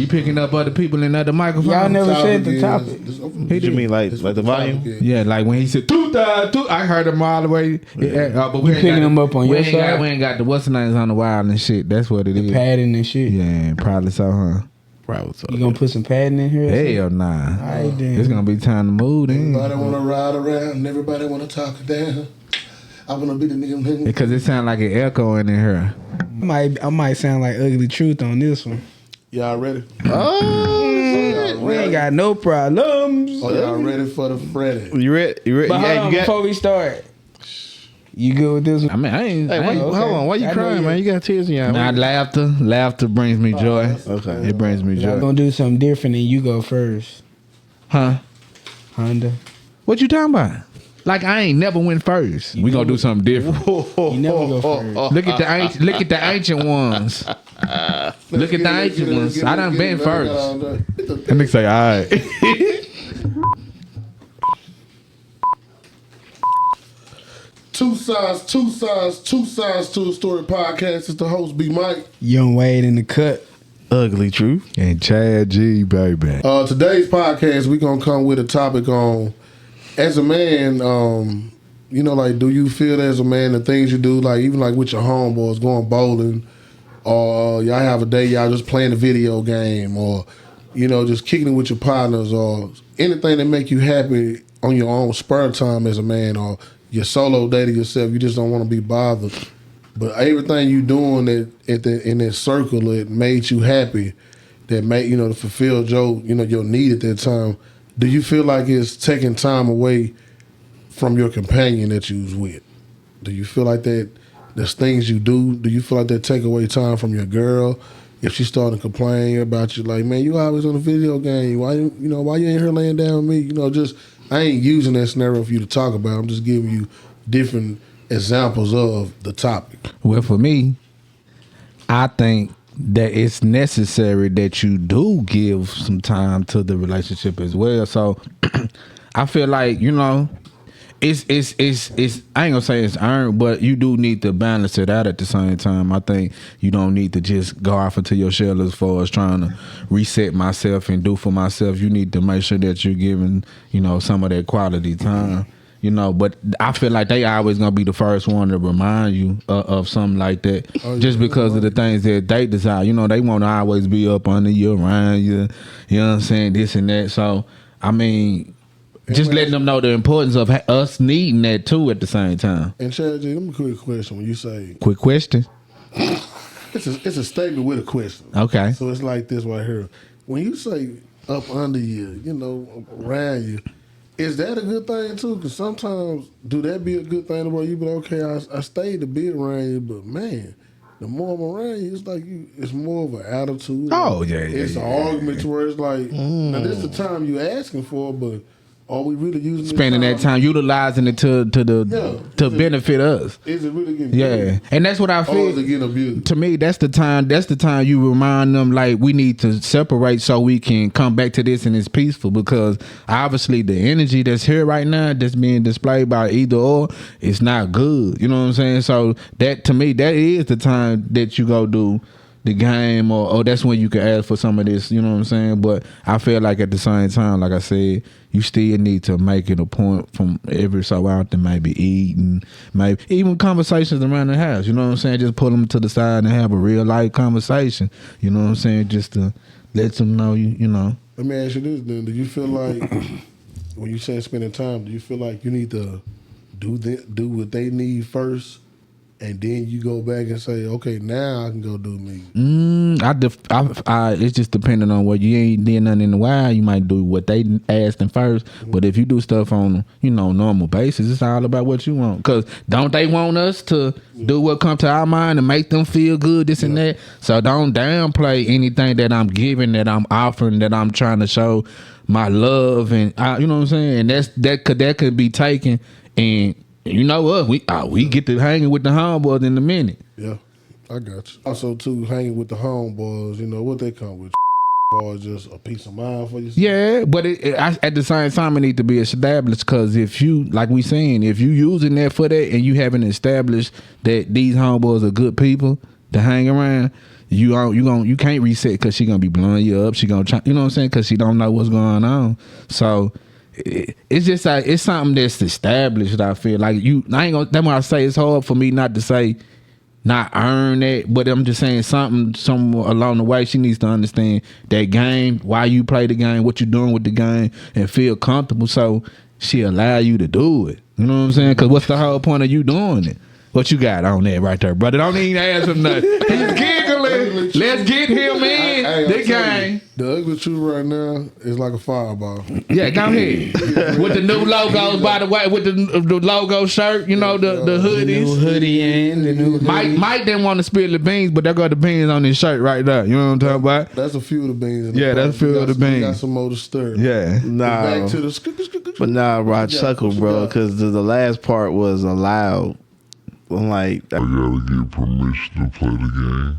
he picking up other people in other microphones? Y'all never said the topic. What you mean, like the volume? Yeah, like when he said two, I heard him all the way. Yeah, but we You picking them up on your side? We ain't got the what's the names on the wild and shit. That's what it is. Padding and shit. Yeah, probably so, huh? Probably so. You gonna put some padding in here? Hell nah. Alright, then. It's gonna be time to move then. Everybody wanna ride around, and everybody wanna talk down. I wanna be the nigga. Because it sound like an echo in here. I might sound like Ugly Truth on this one. Y'all ready? We ain't got no problems. Oh, y'all ready for the Freddy? You ready? You ready? But hold on, before we start, you good with this one? I mean, I ain't. Hey, hold on. Why you crying, man? You got tears in your eyes. Nah, laughter brings me joy. Okay. It brings me I'm joy. gonna do something different and you go first. Huh? Honda. What you talking about? Like I ain't never went first. We gonna do something different. You never go first. Look at the ancient ones. Look at the ancient ones. I done been first. That nigga say, all right. Two sides to a story podcast. It's the host, B Mike. Young Wade in the cut. Ugly Truth. And Chad G, baby. Today's podcast, we gonna come with a topic on, as a man, you know, like, do you feel as a man the things you do, like even like with your homeboys going bowling, or y'all have a day y'all just playing a video game, or you know just kicking it with your partners, or anything that make you happy on your own spare time as a man, or you're solo dating yourself, you just don't want to be bothered. But everything you doing in that circle that made you happy, that made to fulfill your need at that time. Do you feel like it's taking time away from your companion that you was with? Do you feel like that there's things you do? Do you feel like that take away time from your girl? If she started complaining about you, like, man, you always on a video game. Why you ain't here laying down with me? I ain't using that scenario for you to talk about. I'm just giving you different examples of the topic. Well, for me, I think that it's necessary that you do give some time to the relationship as well. So I feel like, it's I ain't gonna say it's earned, but you do need to balance it out at the same time. I think you don't need to just go off into your shell as far as trying to reset myself and do for myself. You need to make sure that you're giving, some of that quality time. But I feel like they always gonna be the first one to remind you of something like that, just because of the things that they desire. They want to always be up under you, around you. You know what I'm saying? This and that. So I mean, just letting them know the importance of us needing that too at the same time. And Chad G, let me quick question. When you say quick question, it's a statement with a question. Okay. So it's like this right here. When you say up under you, around you. Is that a good thing too? Because sometimes, do that be a good thing where you be like, okay, I stayed a bit around you, but man, the more I'm around you, it's like it's more of an attitude. Oh yeah, it's an argument to where it's like, now this is the time you asking for, but are we really using spending that time utilizing it to benefit us? Is it really getting abused? And that's what I feel. Or is it getting abused? To me, that's the time you remind them, like, we need to separate so we can come back to this and it's peaceful, because obviously the energy that's here right now that's being displayed by either or is not good. You know what I'm saying? So that, to me, that is the time that you go do the game, or that's when you can ask for some of this, you know what I'm saying? But I feel like at the same time, like I said, you still need to make it a point from every so often, maybe eating, maybe even conversations around the house, you know what I'm saying? Just pull them to the side and have a real life conversation, you know what I'm saying? Just to let them know, you know. Let me ask you this then. Do you feel like, when you say spending time, do you feel like you need to do what they need first, and then you go back and say, okay, now I can go do me? It's just depending on what you ain't did nothing in a while. You might do what they asked them first. Mm-hmm. But if you do stuff on, normal basis, it's all about what you want. Because don't they want us to do what come to our mind and make them feel good, this and that? So don't downplay anything that I'm giving, that I'm offering, that I'm trying to show my love. And you know what I'm saying? And that could be taken, and you know what? We get to hanging with the homeboys in a minute. Yeah, I got you. Also, too, hanging with the homeboys, what they come with, or just a peace of mind for yourself. Yeah, but at the same time, it need to be established, because if you, like we saying, if you using that for that and you haven't established that these homeboys are good people, to hang around, you can't reset because she gonna be blowing you up. She gonna try, you know what I'm saying? Because she don't know what's going on. So it's just like it's something that's established. I feel like I ain't gonna. That's why I say it's hard for me not to say not earn it, but I'm just saying something along the way. She needs to understand that game, why you play the game, what you're doing with the game, and feel comfortable. So she allow you to do it. You know what I'm saying? Because what's the whole point of you doing it? What you got on there right there, brother? Don't even ask him nothing. He's giggling. Let's get him in the game. The ugly truth right now is like a fireball. Yeah, go ahead. With the new logos, by the way, with the logo shirt, you know, the hoodies. The new hoodie and the new hoodie. Mike didn't want to spill the beans, but there got the beans on his shirt right there. You know what I'm talking about? That's a few of the beans. Yeah, that's a few of the beans. Got some more to stir. Yeah. Nah, Back to the but nah, bro, I chuckled, bro, because the last part was allowed. I'm like, I gotta get permission to play the game.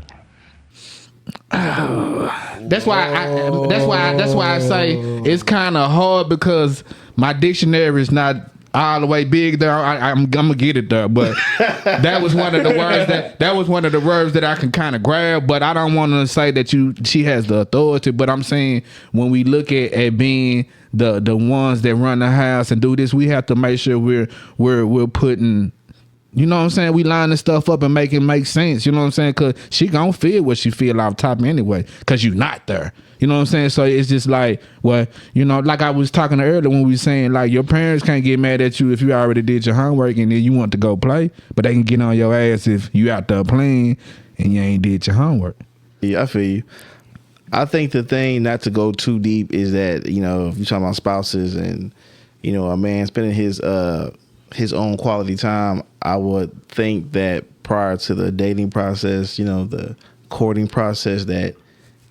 That's why I say it's kind of hard because my dictionary is not all the way big there. I'm gonna get it there, but that was one of the words that I can kind of grab. But I don't want to say that she has the authority. But I'm saying when we look at being the ones that run the house and do this, we have to make sure we're putting. You know what I'm saying? We lining stuff up and make it make sense. You know what I'm saying? Because she gonna feel what she feel off top anyway. Because you not there. You know what I'm saying? So it's just like, well, you know, like I was talking earlier when we was saying, like, your parents can't get mad at you if you already did your homework and then you want to go play. But they can get on your ass if you out there playing and you ain't did your homework. yeah, I feel you. I think the thing, not to go too deep, is that, you know, if you're talking about spouses and, you know, a man spending his own quality time, I would think that prior to the dating process, you know, the courting process, that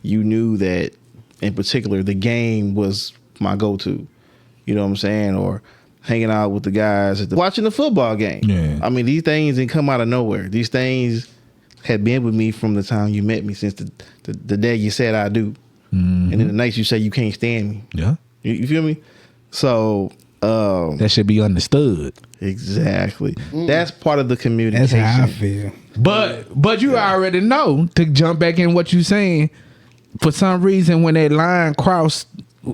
you knew that in particular the game was my go-to. You know what I'm saying? Or hanging out with the guys watching the football game. Yeah. I mean, these things didn't come out of nowhere. These things had been with me from the time you met me, since the day you said I do. And then the night you say you can't stand me. Yeah. You feel me? So That should be understood. exactly. That's part of the communication. That's how I feel. But you already know, to jump back in what you saying, for some reason when that line cross,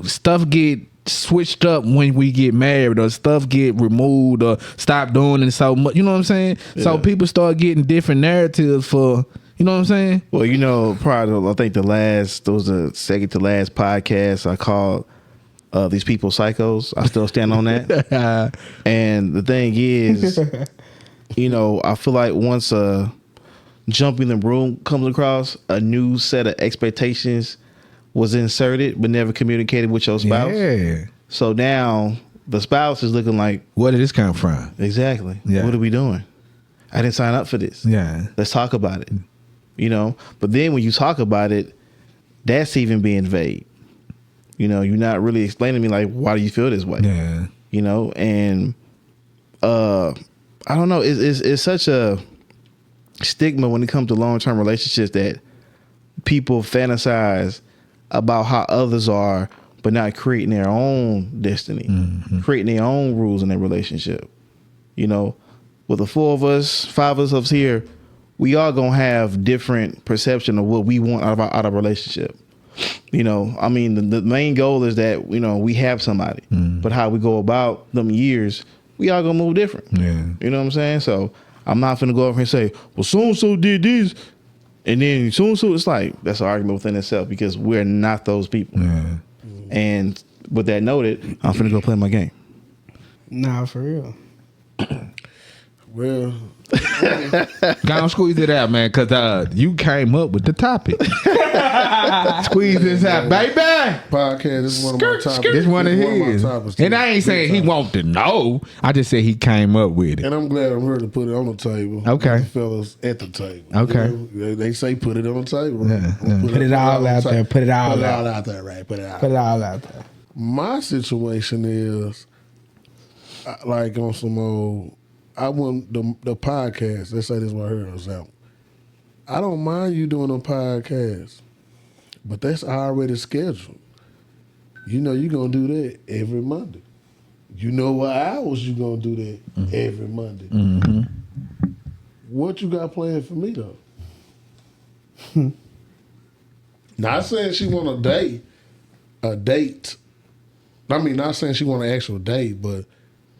stuff get switched up when we get married, or stuff get removed or stop doing it so much. You know what I'm saying? Yeah. So people start getting different narratives for, you know what I'm saying? Well, you know, prior to, I think the second to last podcast I called These People Psychos. I still stand on that. And the thing is, you know, I feel like once jumping the broom comes across, a new set of expectations was inserted but never communicated with your spouse. Yeah. So now the spouse is looking like, Where did this come from? exactly, Yeah. what are we doing? I didn't sign up for this. Yeah. Let's talk about it. You know, but then when you talk about it, that's even being vague. You know, you're not really explaining to me, like, why do you feel this way? Yeah. You know, and I don't know. It's such a stigma when it comes to long-term relationships that people fantasize about how others are, but not creating their own destiny, creating their own rules in their relationship. You know, with the five of us here, we all gonna have different perception of what we want out of a relationship. You know, I mean, the main goal is that, you know, we have somebody, but how we go about them years, we all gonna move different. Yeah. You know what I'm saying? So I'm not finna go over here and say, well, so-and-so did this, and then so-and-so, it's like, that's an argument within itself, because we're not those people. Yeah. And with that noted, I'm finna go play my game. Nah, for real. Well, Go on, squeeze it out, man, because you came up with the topic. Squeeze this out, baby. podcast. This is one of my topics. This one of This is his. my topics, And too. I ain't saying he want to know. I just said he came up with it. And I'm glad I'm here to put it on the table. Okay. With the fellas at the table. Okay. You know, they say put it on the table. Yeah, I'm yeah. Put it all out there. Put it all out. out there, right? Put it out. Put it all out there. My situation is like on some old. I want the podcast. Let's say this is what I heard or something. I don't mind you doing a podcast, but that's already scheduled. You know you're gonna do that every Monday. You know what hours you gonna do that every Monday. What you got planned for me though? Not saying she want a date. I mean, not saying she want an actual date, but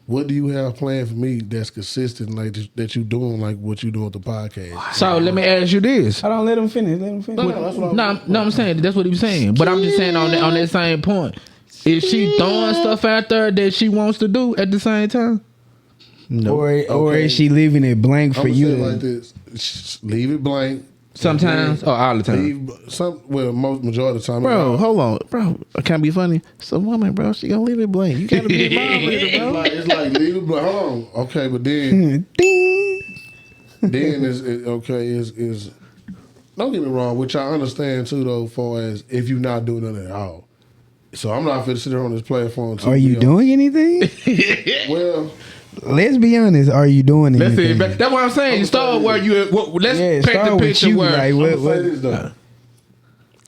what do you have planned for me that's consistent, like that you doing, like what you doing with the podcast? So let me ask you this. Hold on, let him finish. Let him finish. No, that's what No, I'm saying that's what he was saying. But I'm just saying on that same point. Is she throwing stuff out there that she wants to do at the same time? No. Or Okay. is she leaving it blank for I'm you? say it like this: leave it blank. Sometimes or all the time? Majority of the time. Bro, hold on. Bro, I can't be funny. It's a woman, bro. She gonna leave it blank. You gotta be a mom with it, bro. It's like leave it blank. Hold on. Okay, but then Ding. then is don't get me wrong, which I understand too though, far as if you're not doing nothing at all. So I'm not fit to sit here on this platform. To Are you doing anything? Well, Let's be honest. Are you doing Let's see. anything? That's what I'm saying. You start where you. Let's Yeah, paint start the with picture you. where. Like, I'm what, gonna say what, this though.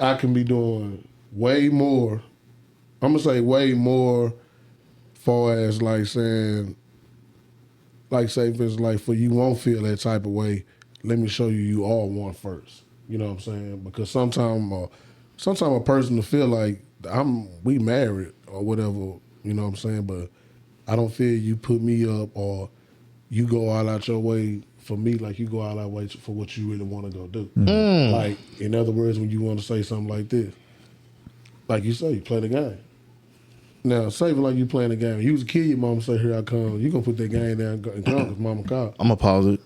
I can be doing way more. I'm gonna say way more, far as like saying, like say for instance, like for you won't feel that type of way. Let me show you you are one first. You know what I'm saying? Because sometimes a person will feel like we married or whatever. You know what I'm saying? But I don't feel you put me up or you go all out your way for me like you go all out way for what you really want to go do. Like, in other words, when you want to say something like this, like you say, you play the game. Now, say it like you playing the game. You was a kid, your mama say, here I come. You gonna put that game down and come because mama called. I'm gonna pause it.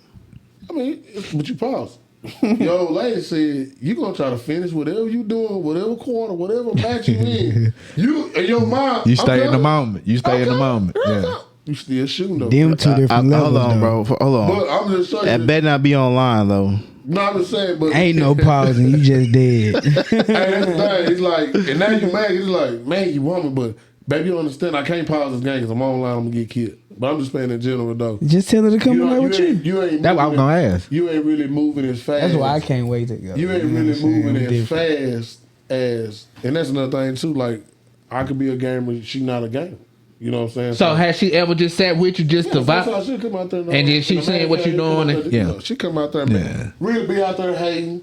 I mean, but you pause. Your old lady said, you gonna try to finish whatever you doing, whatever corner, whatever match you in. You and your mom. You stay in the moment. You stay in the moment. Yeah. You still shooting though. them two different levels, Hold on, though. bro. Hold on. But I'm just saying. That better not be online though. No, I'm just saying, but Ain't no pausing. You just dead. Hey, that's the thing. It's like, and now you mad. It's like, man, you want me, but baby, you understand? I can't pause this game because I'm online. I'm gonna get killed. But I'm just saying in general though. Just tell her to come You in know, there with you. you ain't. That's what I was moving- gonna ask. You ain't really moving as fast. That's why I can't wait to go. You ain't know really what I'm saying? moving We as different. fast as, and that's another thing too. Like, I could be a gamer. She not a gamer. You know what I'm saying? So has she ever just sat with you just to sometimes vibe? she'll come out there And then she saying what you doing and- yeah. She come out there, man. Really be out there hating.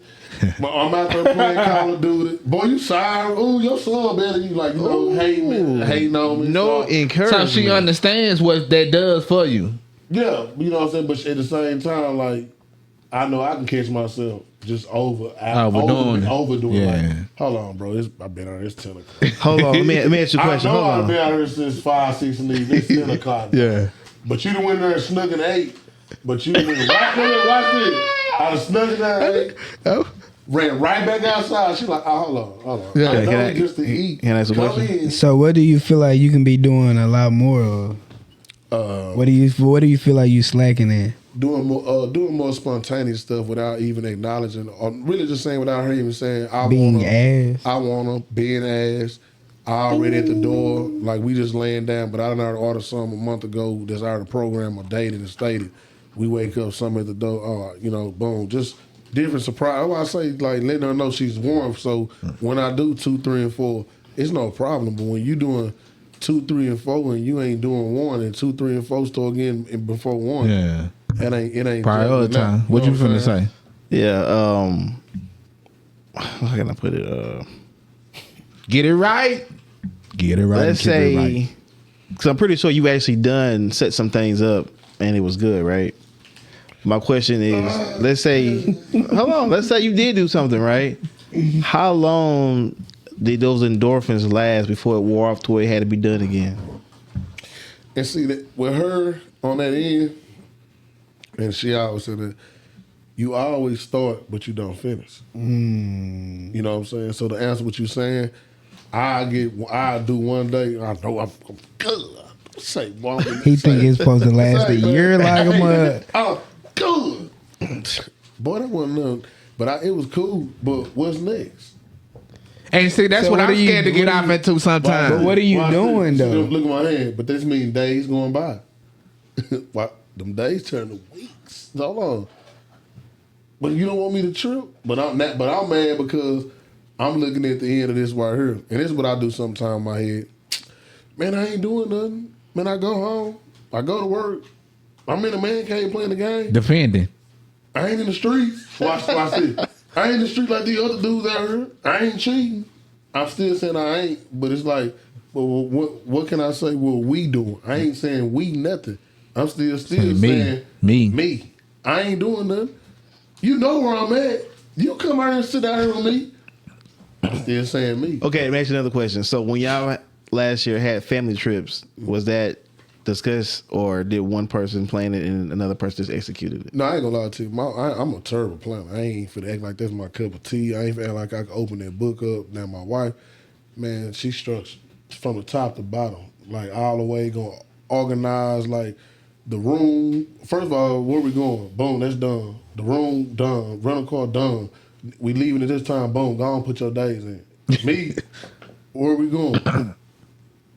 But I'm out there playing Call of Duty. Boy, you sorry. Ooh, your son better than you. Like, you know, hating on me. No So, So encouragement. she understands what that does for you. yeah, you know what I'm saying? But at the same time, like, I know I can catch myself just overdoing it. Yeah. Like, hold on, bro. I've been out here. It's 10 o'clock. Hold on. Let me ask you a question. I know Hold I've on. been out here since 5, 6 in the evening. It's 10 o'clock. Yeah. But you done went there and snuck in 8. But you done went right there, watch this. I done snuck in there at 8. Ran right back outside. She like, oh, hold on. Yeah, I know can I- just to eat. can I ask a Come question? in. So what do you feel like you can be doing a lot more of? What do you feel like you slacking in? Doing more spontaneous stuff without even acknowledging, or really just saying without her even saying, Being ass. I wanna being ass. I already at the door, like we just laying down. But I done already ordered some a month ago. That's already programmed or dated and stated. We wake up, something at the door. Boom, just different surprise. That's why I say like letting her know she's warm. So when I do 2, 3, and 4, it's no problem. But when you doing 2, 3, and 4, and you ain't doing 1, and 2, 3, and 4 start again before 1. Yeah. It ain't Prioritize. What you finna say? Yeah. How can I put it? Get it right. Get it right. Let's keep it say, right. because I'm pretty sure you actually set some things up and it was good, right? My question is, let's say, hold on, let's say you did do something, right? How long did those endorphins last before it wore off to where it had to be done again? And see that with her on that end, and she always said that you always start but you don't finish. You know what I'm saying? So to answer what you're saying, I do one day. I know I'm good. Say, boy, He think it's supposed to last a year like a mud. Oh, good. Boy, that wasn't nothing. But it was cool. But what's next? And see, that's So what what I'm are you- scared to get what off are you- into sometimes. But what are you Watch doing, this. though? Look at my hand. But this means days going by. Why? Them days turn to weeks. Hold on. But you don't want me to trip. But I'm mad because I'm looking at the end of this right here. And this is what I do sometimes in my head. Man, I ain't doing nothing. Man, I go home. I go to work. I'm in a man cave playing the game. Defending. I ain't in the streets. Watch this. I ain't in the street like the other dudes out here. I ain't cheating. I'm still saying I ain't, but it's like, well, what can I say? What we doing? I ain't saying we nothing. I'm still saying me. I ain't doing nothing. You know where I'm at. You come out here and sit out here with me. I'm still saying me. Okay, let me ask you another question. So when y'all last year had family trips, was that discussed, or did one person plan it and another person just executed it? No, I ain't gonna lie to you. I'm a terrible planner. I ain't finna act like that's my cup of tea. I ain't finna act like I can open that book up. Now my wife, man, she structured from the top to bottom, like all the way, gonna organize like the room. First of all, where we going? Boom, that's done. The room done. Rental car done. We leaving at this time. Boom, go on, put your days in. Me, where we going?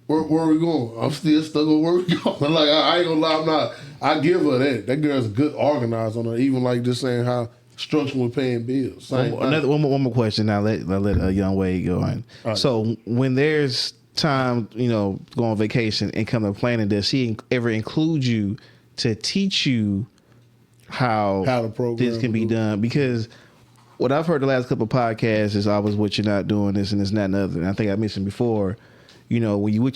Where we going? I'm still stuck on where we going. Like I ain't gonna lie, I'm not. I give her that. That girl's a good organizer on her. Even like just saying how structural with paying bills. One more question. I'll let Young Wade go on. Right. So when there's time, go on vacation and come to planning, does she ever include you to teach you how the program this can be done? Because what I've heard the last couple of podcasts is always what you're not doing this and this and that and other. And I think I mentioned before, when you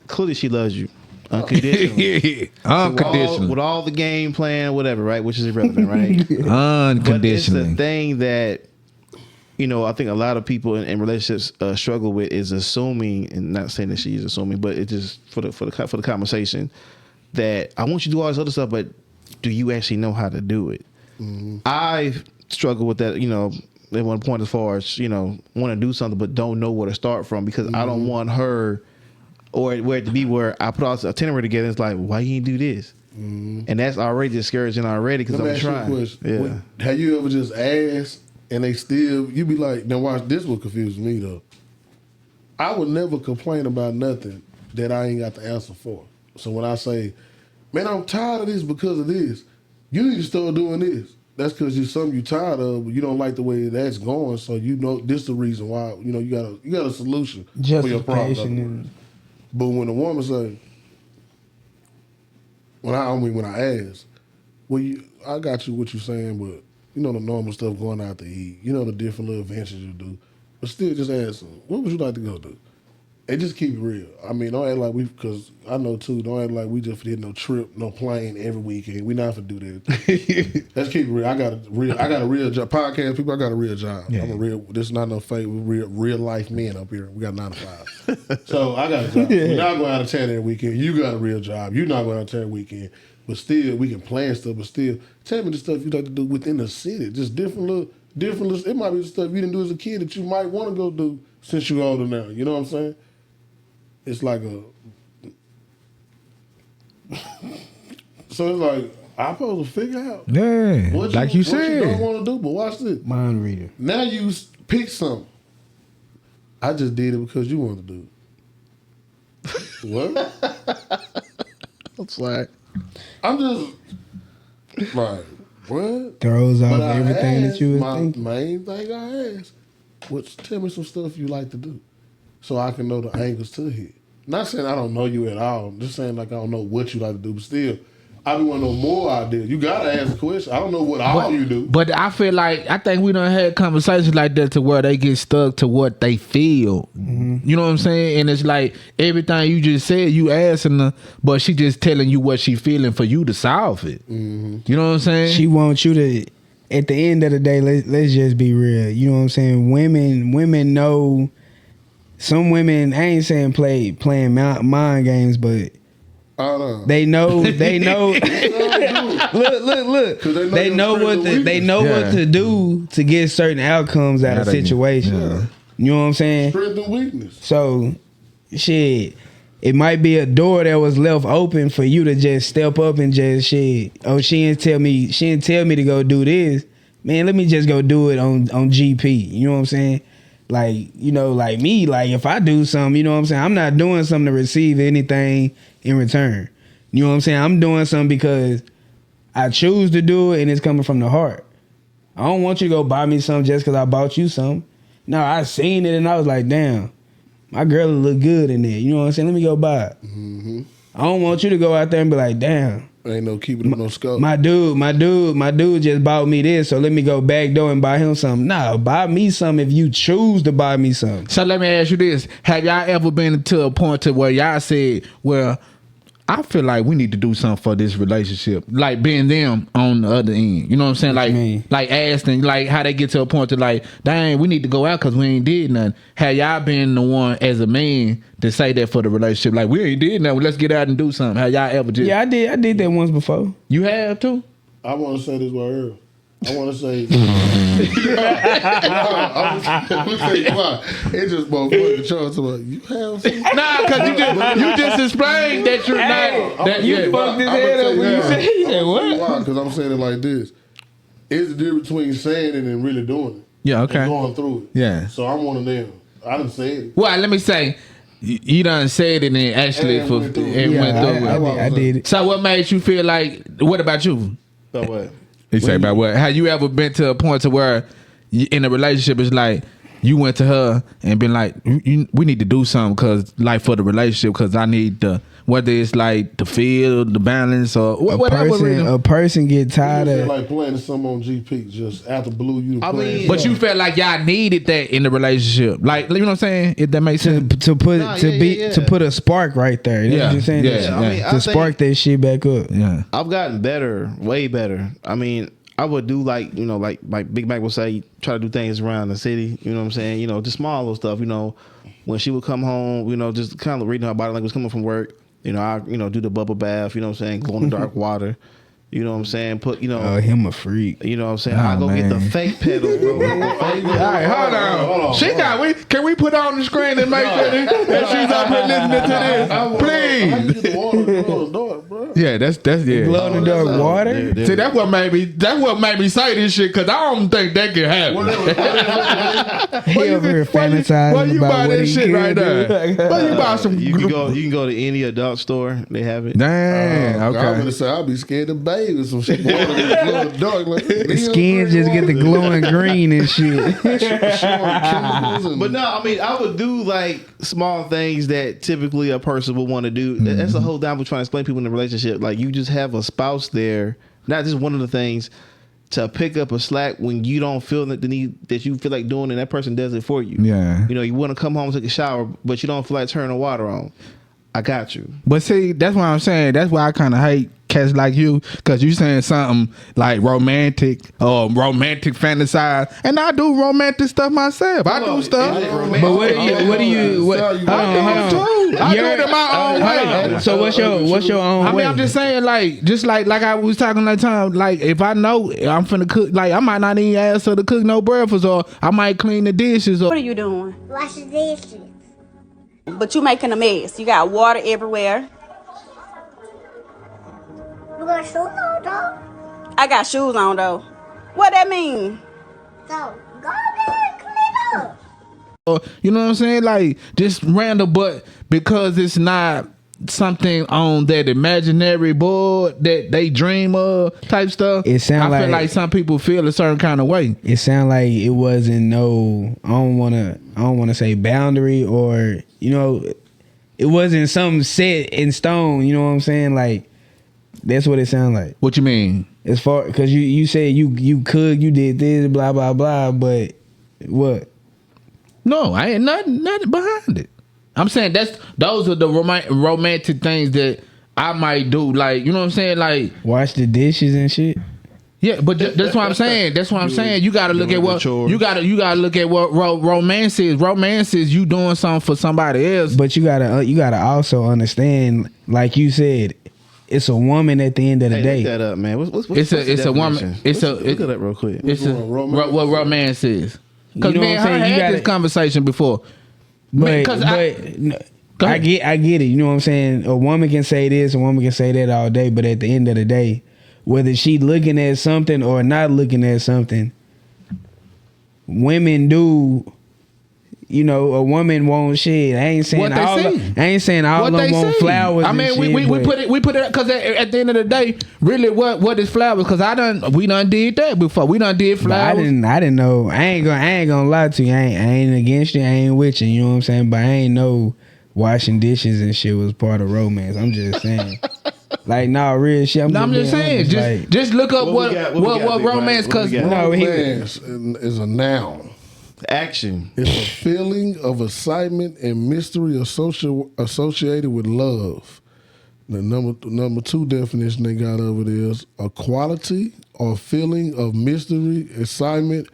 clearly she loves you unconditionally. Unconditionally. With all the game plan, whatever, right? Which is irrelevant, right? Unconditionally. But it's the thing that, I think a lot of people in relationships struggle with is assuming, and not saying that she's assuming, but it's just for the conversation that I want you to do all this other stuff, but do you actually know how to do it? Mm-hmm. I struggle with that, at one point as far as, want to do something but don't know where to start from, because I don't want her or where it to be where I put all this itinerary together and it's like, why you ain't do this? Mm-hmm. And that's already discouraging already because I'm trying. Yeah. Have you ever just asked and they still, you be like, now watch, this would confuse me though. I would never complain about nothing that I ain't got the answer for. So when I say, man, I'm tired of this because of this, you need to start doing this. That's because it's something you're tired of, but you don't like the way that's going. So this is the reason why. You got a solution for your problem. But when a woman say, when I ask, well, I got you what you're saying, but the normal stuff going out to eat, the different little adventures you do, but still just ask them, what would you like to go do? And just keep it real. I mean, don't act like because I know too, don't act like we just did no trip, no plane every weekend. We not for do that. Let's keep it real. I got a real job. Podcast people, I got a real job. Yeah. This is not no fake. We're real life men up here. We got 9 to 5. So I got a job. We're not going out of town every weekend. You got a real job. You're not going out of town every weekend. But still, we can plan stuff, but still, tell me the stuff you like to do within the city. Just different little, it might be the stuff you didn't do as a kid that you might want to go do since you're older now. You know what I'm saying? It's like so it's like, I'm supposed to figure out. Yeah, what you don't want to do, but watch this. Mind reader. Now you pick something. I just did it because you wanted to do it. What? It's like, I'm just like, what? Throws off everything that you was thinking. Main thing I asked was, tell me some stuff you like to do so I can know the angles to hit. Not saying I don't know you at all. I'm just saying like I don't know what you like to do, but still, I want to know more ideas. You gotta ask a question. I don't know what all you do. But I think we done had conversations like that to where they get stuck to what they feel. Mm-hmm. You know what I'm saying? And it's like everything you just said, you asking her, but she just telling you what she feeling for you to solve it. Mm-hmm. You know what I'm saying? She wants you to. At the end of the day, let's just be real. You know what I'm saying? Women know. Some women, I ain't saying playing mind games, but they know. Look. They know what to do to get certain outcomes out of situation. Yeah. You know what I'm saying? Strength and weakness. So, shit, it might be a door that was left open for you to just step up and just shit. Oh, she didn't tell me to go do this. Man, let me just go do it on GP. You know what I'm saying? Like, like me, like if I do something, you know what I'm saying? I'm not doing something to receive anything in return. You know what I'm saying? I'm doing something because I choose to do it and it's coming from the heart. I don't want you to go buy me something just because I bought you something. No, I seen it and I was like, damn, my girl look good in there. You know what I'm saying? Let me go buy it. Mm-hmm. I don't want you to go out there and be like, damn, Ain't no keeping up no scope. My dude just bought me this, so let me go back door and buy him something. Nah, buy me something if you choose to buy me something. So let me ask you this: have y'all ever been to a point to where y'all said, "Well, I feel like we need to do something for this relationship," like being them on the other end? You know what I'm saying? What you mean? Like asking, like how they get to a point to like, dang, we need to go out because we ain't did nothing. Have y'all been the one as a man to say that for the relationship? Like we ain't did nothing. Let's get out and do something. Have y'all ever just? Yeah, I did that once before. You have too. I want to say this word earlier. I want to say. I'm gonna tell you why. It just motherfucking Charles. You have some. Nah, because you just explained that you're not. That you fucked his head up when you said he said what? Why? Because I'm saying it like this. It's the difference between saying it and really doing it. Yeah. And Okay. going through it. Yeah. So I'm one of them. I done said it. Well, let me say, you done said it and actually And for went through it. and Yeah, went through it. I did it. So what made you feel like? What about you? So what? You say about what? Have you ever been to a point to where in a relationship it's like you went to her and been like, we need to do something because like for the relationship because I need the whether it's like the feel, the balance or whatever. A person get tired It's of. like playing something on GP just after blue. You I playing mean- But you felt like y'all needed that in the relationship, like you know what I'm saying? If that makes sense. To put Nah, to yeah, be yeah, to yeah. put a spark right there. That's Yeah, what you're saying. yeah, Yeah, I mean, I to think- spark that shit back up. Yeah. I've gotten better, way better. I mean, I would do like Big Mac would say, try to do things around the city. You know what I'm saying? You know, just small little stuff. You know, when she would come home, you know, just kind of reading her body language coming from work. You know, I do the bubble bath. You know what I'm saying? Glow in the dark water. You know what I'm saying? Put Oh, him a freak. you know what I'm saying? Oh, I go get the man. fake pedals, bro. All right, hold on. She got. Can we put her on the screen and make sure that she's up here listening to this, How you please? get the water glow in the dark, bro? Yeah, that's yeah. Glow in the dark water. See, that's what made me say this shit because I don't think that can happen. He over here fantasizing Why you about buy what that he shit could right do. there? Why you buy some? You can go to any adult store. They have it. Damn. I'm Okay. gonna say I'll be scared to bathe with some shit. Water that glow in the dark. Like, The skin just get the glowing green and shit. But no, I mean, I would do like small things that typically a person would want to do. That's the whole time we're trying to explain people in a relationship. Like you just have a spouse there, not just one of the things to pick up a slack when you don't feel the need that you feel like doing, and that person does it for you. Yeah. You know, you want to come home and take a shower, but you don't feel like turning the water on. I got you. But see, that's what I'm saying. That's why I kind of hate cats like you, because you saying something like romantic or romantic fantasize, and I do romantic stuff myself. I do stuff. But what do you? Hold on. I do it in my own way. So what's your own I way? mean, I'm just saying, like I was talking that time, like if I know I'm finna cook, like I might not even ask her to cook no breakfast, or I might clean the dishes, or What are you doing? Wash the dishes. But you making a mess. You got water everywhere. You got shoes on, though? I got shoes on though. What that mean? So, go there and clean up. or you know what I'm saying, like just random, but because it's not something on that imaginary board that they dream of type stuff. It sound I feel like- like some people feel a certain kind of way. It sound like it wasn't no. I don't wanna say boundary, or it wasn't something set in stone. You know what I'm saying? Like that's what it sounds like. What you mean? As far because you said you could, you did this, blah blah blah, but what? No, I ain't nothing behind it. I'm saying those are the romantic things that I might do. Like, you know what I'm saying? Like, Wash the dishes and shit. yeah, but that's what I'm saying. That's what I'm saying. You gotta look at what you gotta look at what romance is. Romance is you doing something for somebody else. But you gotta also understand, like you said, it's a woman at the end of the Hey, day. look that up, man. What's It's a woman. definition? It's a Look at that real quick. It's a Romance? what romance is. Because You know me and what I'm her saying? You had this gotta- conversation before. But, Because Go I ahead. get it. You know what I'm saying? A woman can say this, a woman can say that all day, but at the end of the day, whether she looking at something or not looking at something, women do. A woman won't shit. I ain't saying What they all. see. I ain't saying all What of they them want see. flowers. I mean, and we shit, but- put it because at the end of the day, really, what is flowers? Because we done did that before. We done did But flowers. I didn't know. I ain't gonna lie to you. I ain't against you. I ain't with you. You know what I'm saying? But I ain't know washing dishes and shit was part of romance. I'm just saying. Like, nah, real shit. No, I'm just being saying. honest, Just look up What we got, what Big romance. Mike? What Cause we got? No, he- Romance is a noun. Action. It's a feeling of excitement and mystery associated with love. The number two definition they got of it is a quality or feeling of mystery, excitement,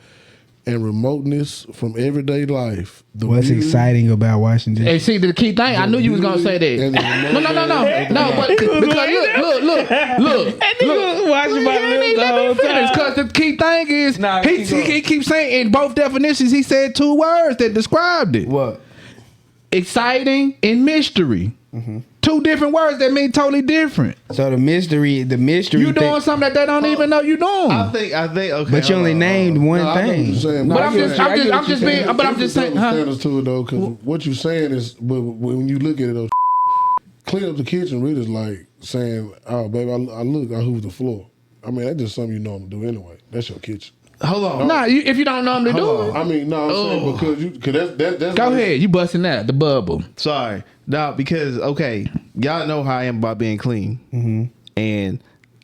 and remoteness from everyday life. The what's beauty- exciting about watching this? Hey, see the key thing. I knew you was gonna say And that. the No. But because look. was watching my lips the whole time. Because the key thing is Nah, keep going. he keeps saying in both definitions he said two words that described it: What? exciting and mystery. Two different words that mean totally different. So the mystery You thing- doing something that they don't even know you doing. I think. Okay. But you hold only on. named one No, I know what thing. you're saying, But I I'm get just what I'm you're just saying. being. But I'm just saying, huh? Standards to it though, because what you're saying is, but when you look at it, though, clean up the kitchen really is like saying, "Oh, baby, I hoover the floor." I mean, that's just something you know to do anyway. That's your kitchen. Hold on. Nah, if you don't know him to do it, I mean, no, I'm saying because that's go like- ahead. You busting that the bubble. Sorry. No, because okay, y'all know how I am about being clean, and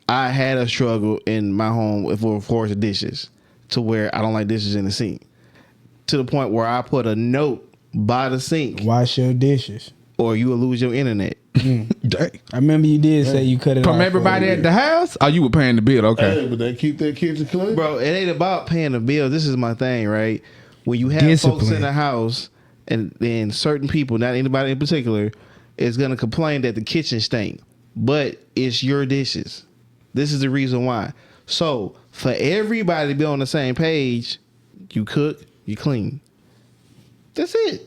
I had a struggle in my home for of course the dishes, to where I don't like dishes in the sink, to the point where I put a note by the sink, Wash your dishes. or you will lose your internet. Dang. I remember you did say you cut it From off everybody for a at the house? Oh, you were paying the bill. Okay. Hey, but they keep their kitchen clean. Bro, it ain't about paying the bill. This is my thing, right? When you have folks Discipline. in the house, and then certain people, not anybody in particular, is gonna complain that the kitchen stink, but it's your dishes. This is the reason why. So for everybody to be on the same page, you cook, you clean. That's it.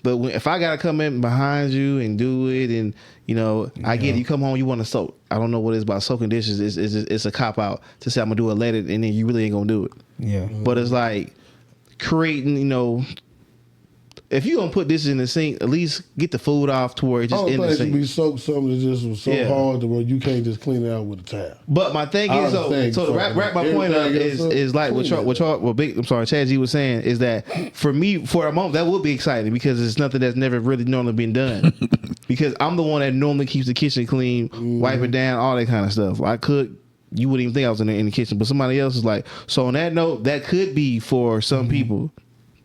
But if I gotta come in behind you and do it, and you know, I get it, you come home, you want to soak. I don't know what it is about soaking dishes. It's a cop out to say I'm gonna do it, let it, and then you really ain't gonna do it. Yeah. But it's like creating, you know, if you gonna put this in the sink, at least get the food off to where it's I just don't in the think it should be sink. soaked something that just was so Yeah. hard to where you can't just clean it out with a towel. But my thing I is though, understand so to you wrap fucking my point up everything else is like clean what Big, I'm sorry, Chad G was saying is that for me, for a moment, that would be exciting because it's nothing that's never really normally been done. Because I'm the one that normally keeps the kitchen clean, wipe it down, all that kind of stuff. I cook. You wouldn't even think I was in the kitchen, but somebody else is like. So on that note, that could be for some people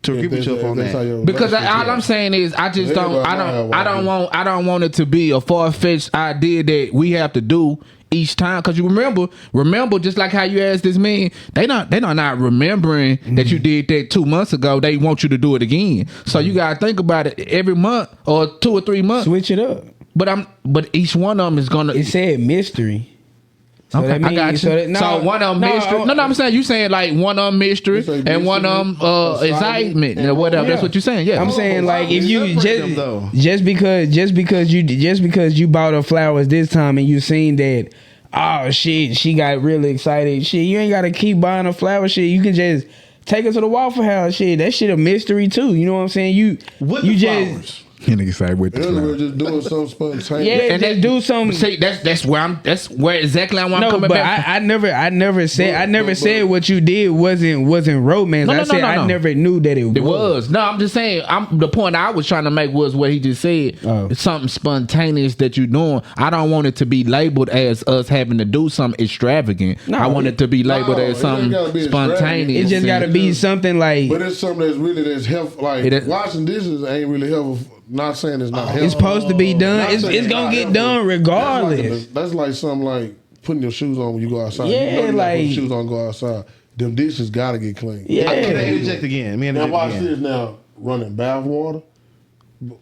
to agree with you up on that. Because all I'm saying is, I just don't. I don't want it to be a far fetched idea that we have to do each time. Because you remember, just like how you asked this man, they not remembering that you did that 2 months ago. They want you to do it again. So you gotta think about it every month or 2 or 3 months. Switch it up. But each one of them is gonna. It said mystery. So Okay, that I got you. means, So one of them mystery. No, I'm saying you saying like one of them mystery say and one of them mystery, excitement and or whatever. That's yeah. what you're saying. Yeah. I'm saying like if you Separate them, though. just because you bought her flowers this time and you seen that, oh shit, she got really excited. Shit, you ain't gotta keep buying her flowers. Shit, you can just take her to the Waffle House. Shit, that shit a mystery too. You know what I'm saying? You Flowers. You nigga say with In other words, just doing something spontaneous. Yeah, And just do something. See, that's where exactly I'm No, coming but back. I never said what you did wasn't romance. No, I no, said no. I never knew that it It was. No, I'm just saying. The point I was trying to make was what he just said. Oh. It's something spontaneous that you're doing. I don't want it to be labeled as us having to do something extravagant. No, I want it to be labeled no, as it something ain't gotta be extravagant. spontaneous. It just got to be something like But it's something that's helpful. Like It is- washing dishes ain't really helpful. Not saying it's not helpful. it's supposed to be done. Not It's saying gonna not get helpful. done regardless. That's like something like putting your shoes on when you go outside. Yeah, you know you gotta like- put your shoes on and go outside. Them dishes gotta get clean. Yeah. Can I interject again? Now watch this. Now running bath water.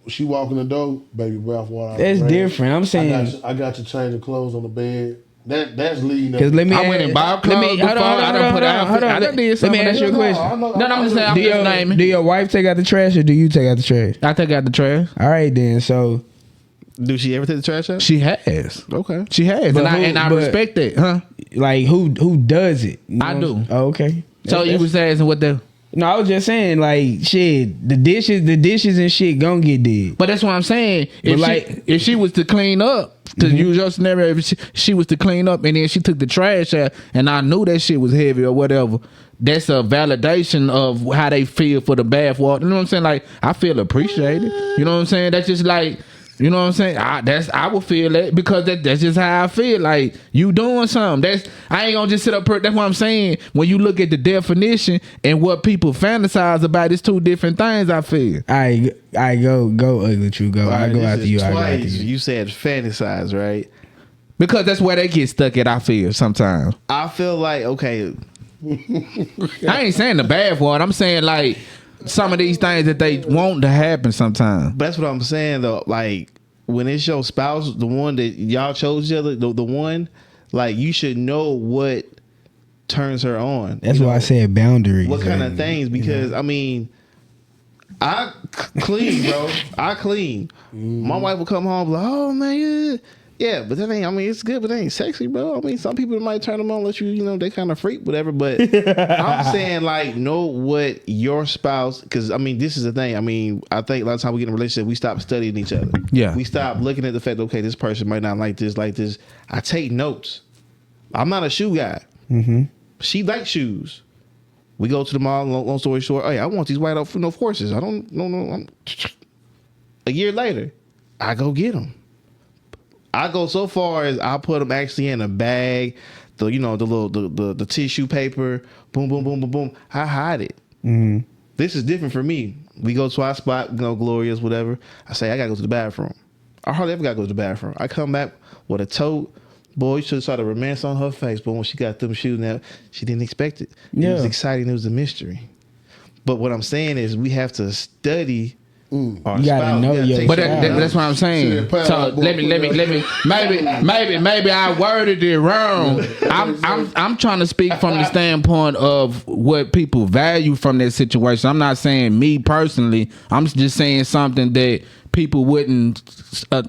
She walk in the door, baby, bath water. out That's the drain. different. I'm saying I got to change the clothes on the bed. That's leading up. because let me. I went and bought clothes before. I done put outfit. I done did Let some me of ask that. you a question. No, I'm just saying. I'm Do just your, naming. do your wife take out the trash or do you take out the trash? I take out the trash. All right then. So Do she ever take the trash out? She has. Okay. She has, But and I but- respect that, huh? like who does it? You I know do. what I'm- Oh, okay. So you was asking what the. No, I was just saying like shit. The dishes and shit gonna get dead. But that's what I'm saying. But like- If she was to clean up, to use your scenario, if she was to clean up and then she took the trash out, and I knew that shit was heavy or whatever, that's a validation of how they feel for the bath water. You know what I'm saying? Like I feel appreciated. You know what I'm saying? That's just like You know what I'm saying? I would feel that because that's just how I feel. Like you doing something. I ain't gonna just sit up. That's what I'm saying. When you look at the definition and what people fantasize about, it's two different things. I feel. I go ugly true go. I go after you. I go after you. You said fantasize, right? Because that's where they get stuck at. I feel sometimes. I feel like okay. I ain't saying the bad one. I'm saying like some of these things that they want to happen sometimes. But that's what I'm saying though. Like when it's your spouse, the one that y'all chose each other, the one, like you should know what turns her on. That's why I said boundaries. What kind of things? Because I mean, I clean, bro. I clean. My wife will come home like, oh man, yeah, but that ain't. I mean, it's good, but it ain't sexy, bro. I mean, some people might turn them on, let you know, they kind of freak, whatever. But I'm saying like, know what your spouse, because I mean, this is the thing. I mean, I think a lot of times we get in a relationship, we stop studying each other. Yeah, we stop looking at the fact, okay, this person might not like this, like this. I take notes. I'm not a shoe guy. Mm-hmm. She likes shoes. We go to the mall. Long story short, hey, I want these white forces. I don't know. A year later, I go get them. I go so far as I put them actually in a bag, the little tissue paper, boom, boom, boom, boom, boom. I hide it. Mm-hmm. This is different for me. We go to our spot, Glorious, whatever. I say I gotta go to the bathroom. I hardly ever gotta go to the bathroom. I come back with a tote. Boy, you should have saw the romance on her face, but when she got them shoes, now she didn't expect it. It was exciting. It was a mystery. But what I'm saying is, we have to study. Our You gotta spouse. know your But that's what I'm saying. So let me. Maybe I worded it wrong. I'm trying to speak from the standpoint of what people value from that situation. I'm not saying me personally. I'm just saying something that people wouldn't,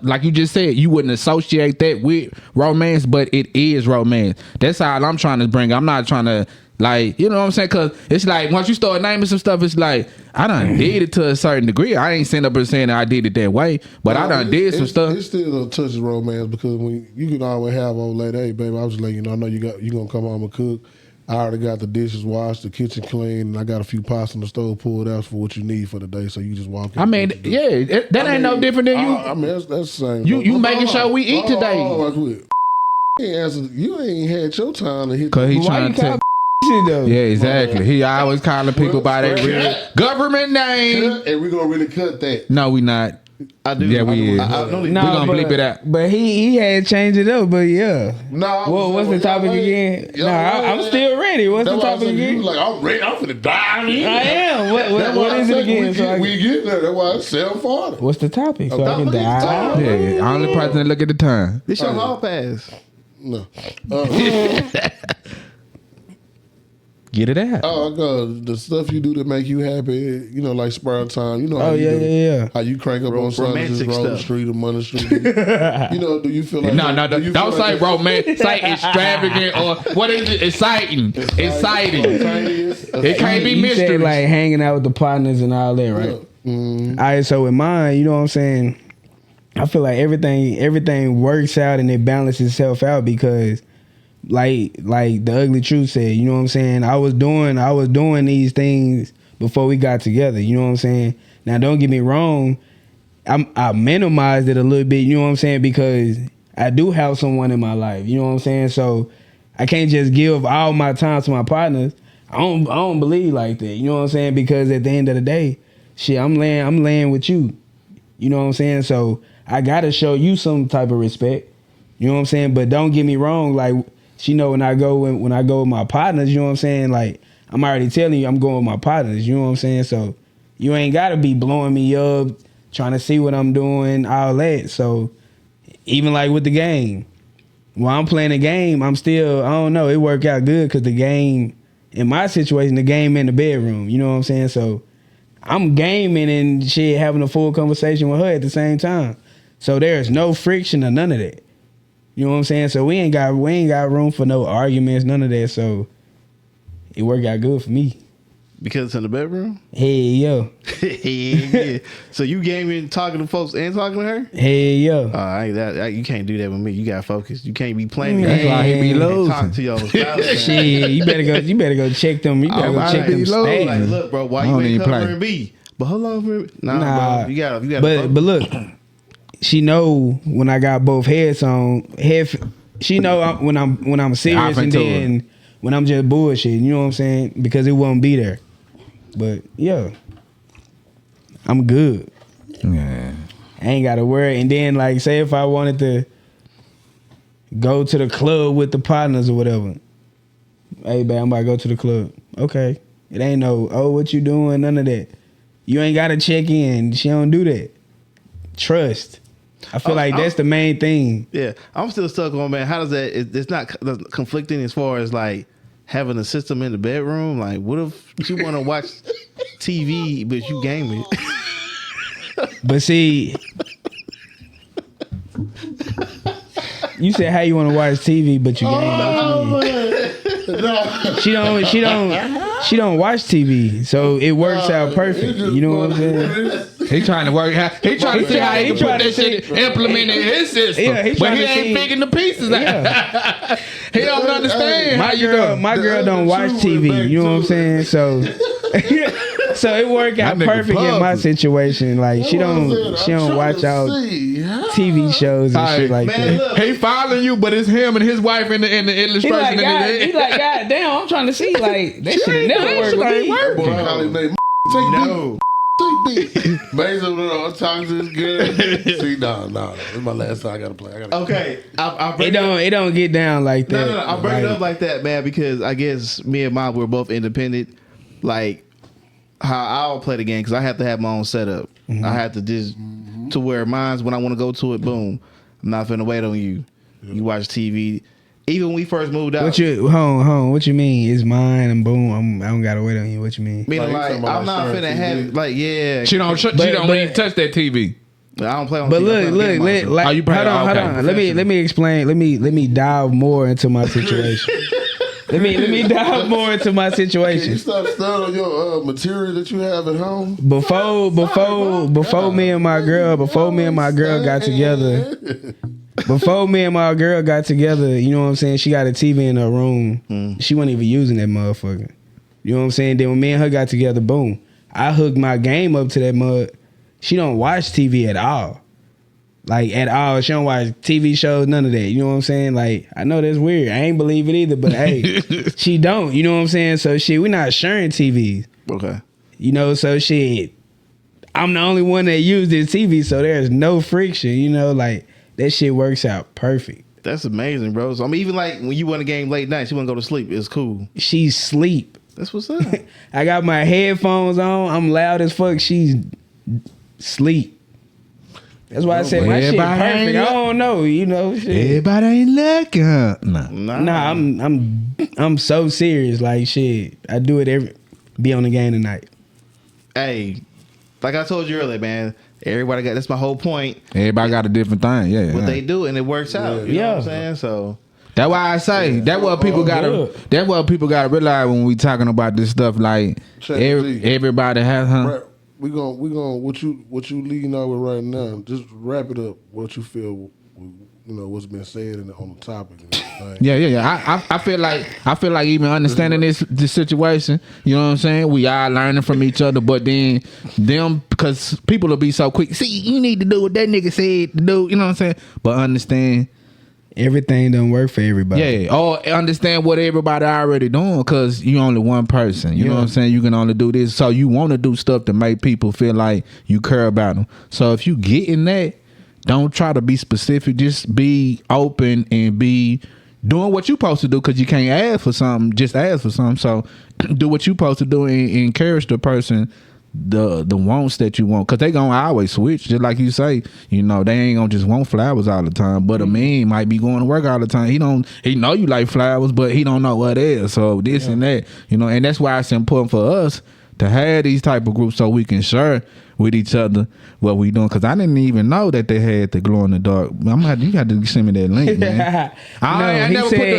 like you just said, you wouldn't associate that with romance, but it is romance. That's how I'm trying to bring. I'm not trying to. Like, you know what I'm saying? Because it's like, once you start naming some stuff, it's like, I done did it to a certain degree. I ain't sitting up and saying that I did it that way, but I done did some stuff. It still touches romance because when you can always have old lady, hey, baby, I was just letting you know, I know you going to come home and cook. I already got the dishes washed, the kitchen clean, and I got a few pots on the stove pulled out for what you need for the day, so you just walk in. I mean, yeah, that ain't no different than you. I mean, that's the same. You making sure we eat today. You ain't had your time to hit. Because he trying to tell. Though. Yeah, exactly. He always calling people by their real government name. And we gonna really cut that. No, we not. I do. Yeah, we is. We gonna bleep it out. But he had changed it up. But yeah. No. What's the topic again? No, I'm still ready. What's the topic again? You like, I'm ready. I'm finna die. I am. What is it again? We get there. That's why it's self-father. What's the topic? So I can die. Yeah, only person that look at the time. This your hall pass. No. Get it out. Oh, God. The stuff you do to make you happy, you know, like spare time. You know how you do. Yeah. How you crank up on Sunday, just roll the street or Monday Street. You know, do you feel like... No, don't say romance. Say extravagant or what is it? Exciting. It can't be mystery. Said like hanging out with the partners and all that, right? Yeah. Mm-hmm. All right, so with mine, you know what I'm saying? I feel like everything works out and it balances itself out because like the ugly truth said, you know what I'm saying? I was doing these things before we got together, you know what I'm saying? Now don't get me wrong, I minimized it a little bit, you know what I'm saying? Because I do have someone in my life, you know what I'm saying? So I can't just give all my time to my partners. I don't believe like that, you know what I'm saying? Because at the end of the day, shit, I'm laying with you. You know what I'm saying? So I gotta show you some type of respect. You know what I'm saying? But don't get me wrong, like she know when I go with my partners, you know what I'm saying? Like I'm already telling you I'm going with my partners, you know what I'm saying? So you ain't gotta be blowing me up, trying to see what I'm doing, all that. So even like with the game, while I'm playing the game, I'm still, I don't know, it worked out good because the game, in my situation, the game in the bedroom, you know what I'm saying? So I'm gaming and shit, having a full conversation with her at the same time. So there's no friction or none of that. You know what I'm saying? So we ain't got room for no arguments, none of that. So it worked out good for me. Because it's in the bedroom? Hey yo. Yeah. So you gaming, talking to folks and talking to her? Hey yo. You can't do that with me. You gotta focus. You can't be playing. That's why he be losing. Talk to your spouse. Shit, you better go check them. You better go check them stats. Like, look, bro, why you ain't covering B? But hold on, nah, bro. You gotta. But look, she know when I got both heads on. She know when I'm serious and then when I'm just bullshit. You know what I'm saying? Because it won't be there. But yeah, I'm good. Yeah. I ain't gotta worry. And then like, say if I wanted to go to the club with the partners or whatever. Hey, babe, I'm about to go to the club. Okay. It ain't no, oh, what you doing? None of that. You ain't gotta check in. She don't do that. Trust. I feel like that's the main thing. Yeah, I'm still stuck on, man. How does that? It's not conflicting as far as like having a system in the bedroom. Like, what if you want to watch TV but you gaming? But see, you said how you want to watch TV, but you game. She don't watch TV, so it works out perfect. You know what I'm saying? He trying to work. He trying to see how he can put that shit implement in his system. Yeah, but he ain't figuring the pieces out. Yeah. He don't understand. My girl don't watch TV. You know what I'm saying? So so it worked out perfect in my situation. Like she don't watch out TV shows and shit like that. Look, He following you, but it's him and his wife in the illustration. He's like, God damn, I'm trying to see like that shit never worked with me. no. Mason, I'm talking to this girl. See, no. It's my last time I gotta play. Okay, I'll bring It don't get down like that. No. I'll bring it up like that, man, because I guess me and Mom were both independent. Like how I'll play the game because I have to have my own setup. Mm-hmm. I have to just to where mine's when I want to go to it. Boom, I'm not finna wait on you. You watch TV. Even when we first moved out. What you what you mean? It's mine and boom. I don't gotta wait on you. What you mean? Meaning Like, like I'm not finna have it. Like yeah, She don't even touch that TV. I don't play on. But TV. look, you play- hold okay. on. Let me explain. Let me dive more into my situation. let me dive more into my Can you situation. stop studying on your material that you have at home? Before me and my girl got together. Before me and my girl got together, you know what I'm saying? She got a TV in her room. She wasn't even using that motherfucker. You know what I'm saying? Then when me and her got together, boom, I hooked my game up to that mud. She don't watch TV at all. Like at all. She don't watch TV shows, none of that. You know what I'm saying? Like, I know that's weird. I ain't believe it either, but hey, she don't. You know what I'm saying? So shit, we not sharing TVs. Okay. You know, so shit, I'm the only one that used this TV, so there's no friction, you know, like that shit works out perfect. That's amazing, bro. So I mean, even like when you win a game late night, she want to go to sleep. It's cool. She's sleep. That's what's up. I got my headphones on. I'm loud as fuck. She's sleep. That's why I said my shit Everybody perfect. ain't I don't know, you know. Shit. Everybody ain't lucky, huh? Nah. Nah, I'm so serious. Like shit, I do it be on the game tonight. Hey, like I told you earlier, man. Everybody got. That's my whole point. Everybody got a different thing. Yeah. What they do, and it works out. You know what I'm saying? So That's why I say that's what people gotta. That's what people gotta realize when we talking about this stuff. Like everybody has, huh? We gonna what you leading out with right now. Just wrap it up. What you feel, what's been said on the topic. Yeah. I feel like even understanding this situation. You know what I'm saying? We are learning from each other, but then them because people will be so quick. See, you need to do what that nigga said to do. You know what I'm saying? But understand. Everything don't work for everybody. Yeah, or understand what everybody already doing because you only one person. You know what I'm saying? You can only do this. So you want to do stuff to make people feel like you care about them. So if you get in that, don't try to be specific. Just be open and be doing what you supposed to do because you can't ask for something. Just ask for something. So do what you supposed to do and encourage the person the wants that you want because they gonna always switch just like you say. They ain't gonna just want flowers all the time, but a man might be going to work all the time. He know you like flowers, but he don't know what it is. So this and that, and that's why it's important for us to have these type of groups so we can share with each other what we doing. Because I didn't even know that they had the glow in the dark. You got to send me that link, man.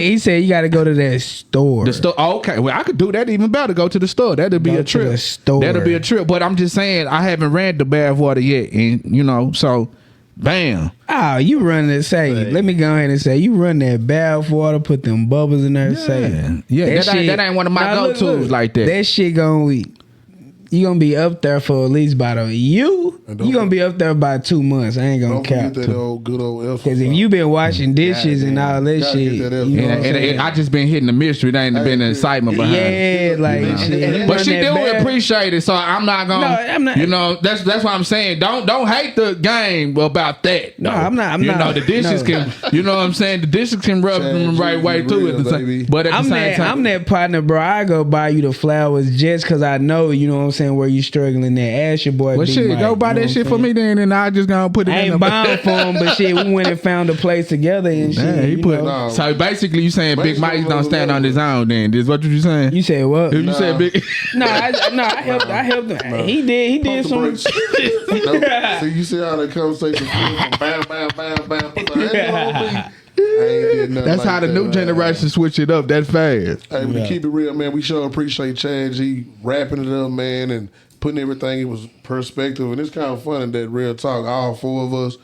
He said you got to go to that store. The store. Oh, okay. Well, I could do that even better. Go to the store. That'll be a trip. The store. That'll be a trip. But I'm just saying I haven't ran the bathwater yet, and so. Bam. Oh, you run that say. Let me go ahead and say you run that bath water, put them bubbles in there. Yeah. That ain't one of my go-tos like that. That shit gonna You gonna be up there for at least about you gonna be up there about 2 months. I ain't gonna Don't forget count. that old good old Elf. Cause if you been washing dishes and all that Gotta shit, get that you know what I'm And saying? I just been hitting the mystery. There ain't been the excitement behind it. Yeah, like shit. But she Run do that back. appreciate it, so I'm not gonna. No, I'm not- You know, that's what I'm saying. Don't hate the game about that. No, I'm not- I'm you not- know, the dishes no. can. You know what I'm saying? The dishes can rub Chad, them the right you way too. real, At the baby. same, but at the same time, I'm that partner, bro. I go buy you the flowers just cause I know, you know what I'm saying, where you struggling at. Ask your boy. well, B shit, Mike, go buy you know that what shit I'm for saying? me then, and I just gonna put it I in ain't the bound for him, but shit, we went and found a place together and shit. Yeah, he you put. know. No. So basically, you saying Big Basically, Mike don't stand on no. his own? Then is what you saying? You said what? If you said Big, I helped him. He did Pump the some. brakes. No, see, you see how the conversation bam, bam, bam, bam. Put the hand on me. I ain't did nothing that's like how the that, new man. generation switch it up that fast. Hey, but to keep it real, man, we sure appreciate Chad G wrapping it up, man, and putting everything in was perspective. And it's kind of funny that real talk, all four of us,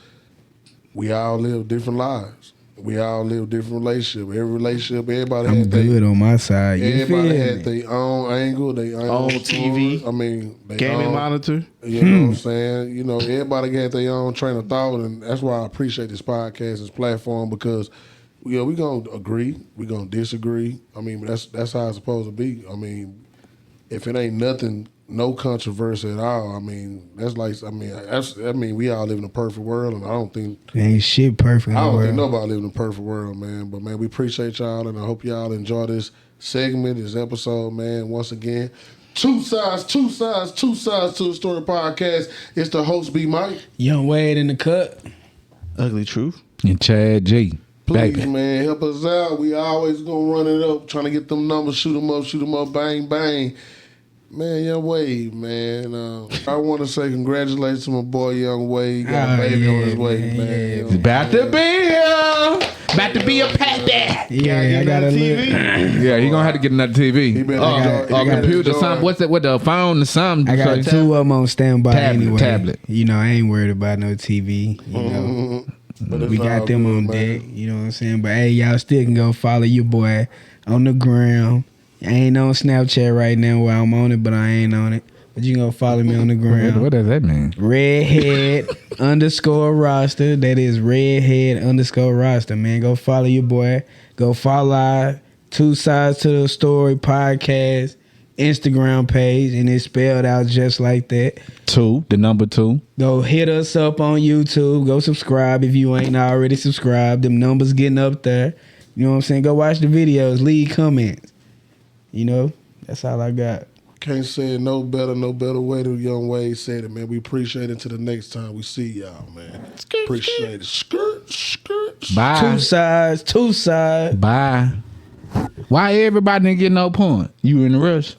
we all live different lives. We all live different relationships. Every relationship, everybody I'm had their good on my side. You feel everybody me? had their own angle, their Own TV, stories. I mean, they Gaming own, monitor. You know what I'm saying? You know, everybody got their own train of thought, and that's why I appreciate this podcast, this platform, because we gonna agree, we gonna disagree. I mean, that's how it's supposed to be. I mean, if it ain't nothing, no controversy at all. I mean, that's like, I mean, we all live in a perfect world, and I don't think Ain't shit perfect. in I the don't think world. nobody live in a perfect world, man. But man, we appreciate y'all, and I hope y'all enjoy this segment, this episode, man. Once again, two sides to the story podcast. It's the host, B Mike. Young Wade in the cut. Ugly Truth. And Chad G, Please, baby. man, help us out. We always gonna run it up, trying to get them numbers, shoot them up, bang, bang. Man, Young Wade, man. I want to say congratulations to my boy, Young Wade. Got a baby on his way, man. You know? It's about to be here. About to be a pappy. Yeah, I got a little. Yeah, he gonna have to get another TV. He better Or enjoy- he better computer, enjoy. something. What's it with the phone or something? I got two of them on standby anyway. Tablet. You know, I ain't worried about no TV. You know, But it's we all got them good, on man. deck. You know what I'm saying? But hey, y'all still can go follow your boy on the gram. I ain't on Snapchat right now where I'm on it, but I ain't on it. But you can go follow me on the gram. What does that mean? Redhead _ roster. That is redhead _ roster, man. Go follow your boy. Go follow our Two Sides to the Story podcast Instagram page, and it's spelled out just like that. 2, the number 2. Go hit us up on YouTube. Go subscribe if you ain't already subscribed. Them numbers getting up there. You know what I'm saying? Go watch the videos. Leave comments. You know, that's all I got. Can't say it no better way than Young Wade said it, man. We appreciate it. Until the next time we see y'all, man. Appreciate it. Skirt. Bye. Two sides. Bye. Why everybody didn't get no point? You in the rush?